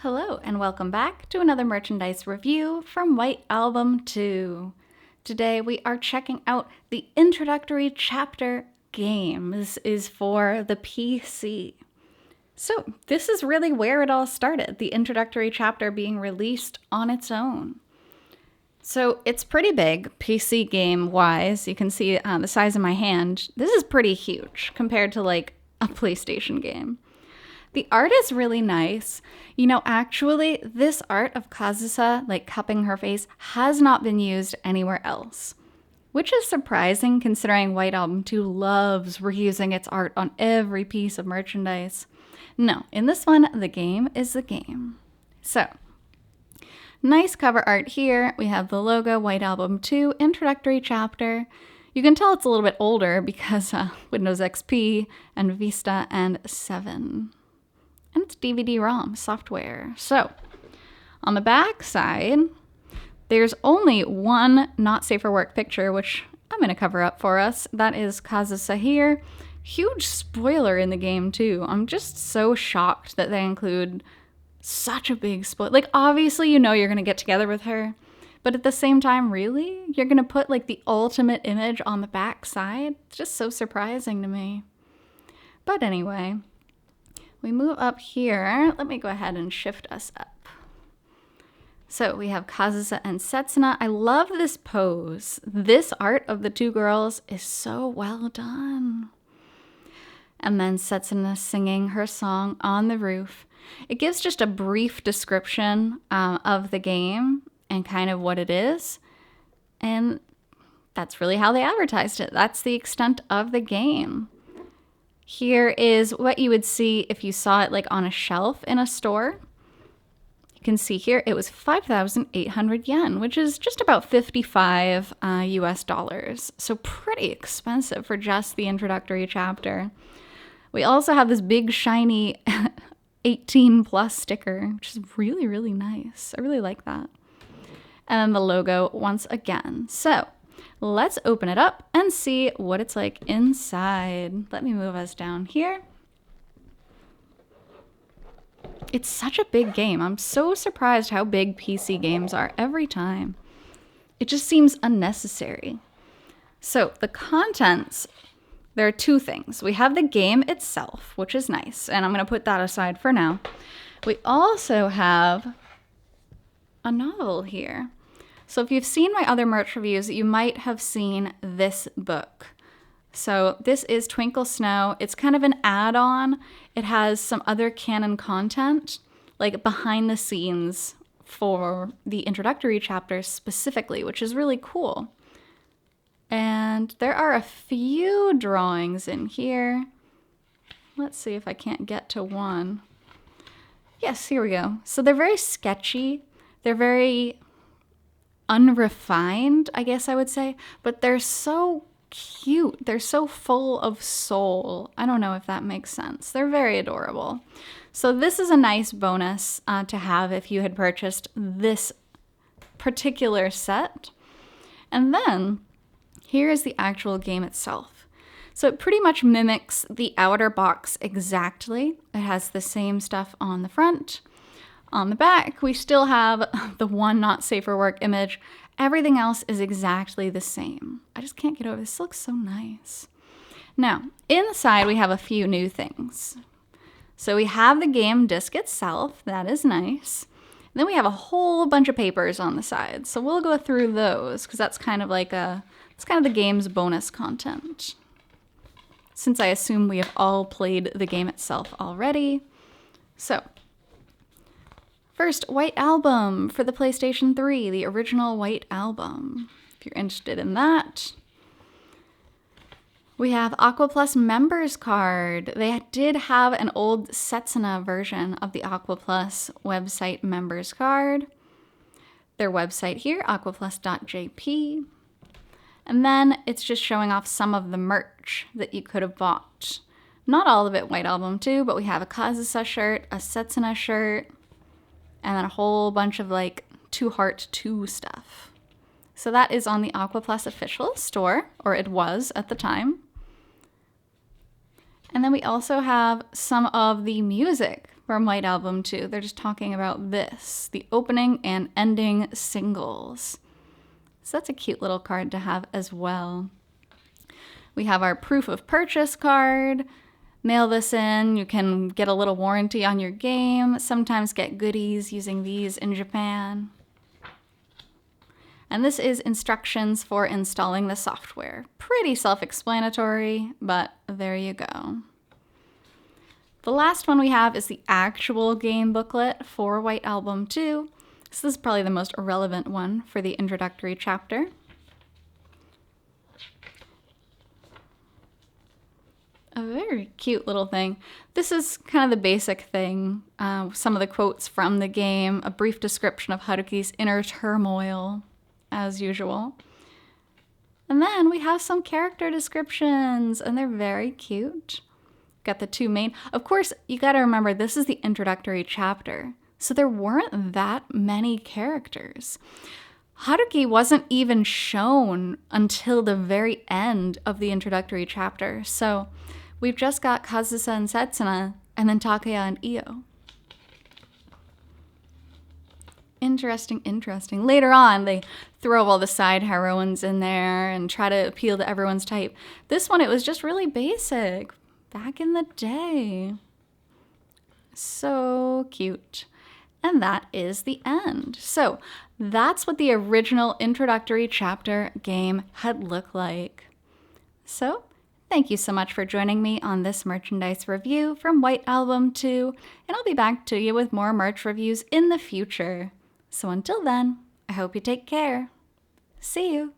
Hello and welcome back to another merchandise review from White Album 2. Today we are checking out the Introductory chapter game. This is for the PC. So this is really where it all started, the Introductory chapter being released on its own. So it's pretty big, PC game-wise. You can see the size of my hand. This is pretty huge compared to like a PlayStation game. The art is really nice. You know, actually, this art of Kazusa, like cupping her face, has not been used anywhere else. Which is surprising considering White Album 2 loves reusing its art on every piece of merchandise. No, in this one, the game is the game. So, nice cover art here. We have the logo, White Album 2, Introductory chapter. You can tell it's a little bit older because Windows XP and Vista and 7. And it's DVD-ROM software. So, on the back side, there's only one not safe for work picture, which I'm going to cover up for us. That is Kazusa here. Huge spoiler in the game, too. I'm just so shocked that they include such a big spoiler. Like, obviously, you know you're going to get together with her. But at the same time, really? You're going to put, like, the ultimate image on the back side? It's just so surprising to me. But anyway, we move up here. Let me go ahead and shift us up. So we have Kazusa and Setsuna. I love this pose. This art of the two girls is so well done. And then Setsuna singing her song on the roof. It gives just a brief description of the game and kind of what it is. And that's really how they advertised it. That's the extent of the game. Here is what you would see if you saw it like on a shelf in a store. You can see here it was 5,800 yen, which is just about 55 US dollars. So pretty expensive for just the introductory chapter. We also have this big shiny 18 plus sticker, which is really, really nice. I really like that. And then the logo once again. So let's open it up and see what it's like inside. Let me move us down here. It's such a big game. I'm so surprised how big PC games are every time. It just seems unnecessary. So the contents, there are two things. We have the game itself, which is nice, and I'm going to put that aside for now. We also have a novel here. So if you've seen my other merch reviews, you might have seen this book. So this is Twinkle Snow. It's kind of an add-on. It has some other canon content, like behind the scenes for the introductory chapters specifically, which is really cool. And there are a few drawings in here. Let's see if I can't get to one. Yes, here we go. So they're very sketchy. They're very unrefined, I guess I would say, but they're so cute. They're so full of soul. I don't know if that makes sense. They're very adorable. So this is a nice bonus to have if you had purchased this particular set. And then here is the actual game itself. So it pretty much mimics the outer box exactly. It has the same stuff on the front. On the back, we still have the one not safe for work image. Everything else is exactly the same. I just can't get over this. This looks so nice. Now, inside we have a few new things. So we have the game disc itself. That is nice. And then we have a whole bunch of papers on the side. So we'll go through those because that's kind of like it's kind of the game's bonus content. Since I assume we have all played the game itself already. So, first, White Album for the PlayStation 3, the original White Album, if you're interested in that. We have Aqua Plus members card. They did have an old Setsuna version of the Aqua Plus website members card. Their website here, aquaplus.jp. And then it's just showing off some of the merch that you could have bought. Not all of it White Album 2, but we have a Kazusa shirt, a Setsuna shirt, and then a whole bunch of like 2 Heart 2 stuff. So that is on the Aqua Plus official store, or it was at the time. And then we also have some of the music from White Album 2. They're just talking about this, the opening and ending singles. So that's a cute little card to have as well. We have our proof of purchase card. Mail this in. You can get a little warranty on your game. Sometimes get goodies using these in Japan. And this is instructions for installing the software. Pretty self-explanatory, but there you go. The last one we have is the actual game booklet for White Album 2. So this is probably the most relevant one for the introductory chapter. A very cute little thing. This is kind of the basic thing. Some of the quotes from the game, a brief description of Haruki's inner turmoil, as usual. And then we have some character descriptions, and they're very cute. Got the two main. Of course, you got to remember, this is the introductory chapter, so there weren't that many characters. Haruki wasn't even shown until the very end of the introductory chapter, so we've just got Kazusa and Setsuna, and then Takaya and Io. Interesting. Later on, they throw all the side heroines in there and try to appeal to everyone's type. This one, it was just really basic. Back in the day. So cute. And that is the end. So that's what the original introductory chapter game had looked like. So thank you so much for joining me on this merchandise review from White Album 2, and I'll be back to you with more merch reviews in the future. So until then, I hope you take care. See you.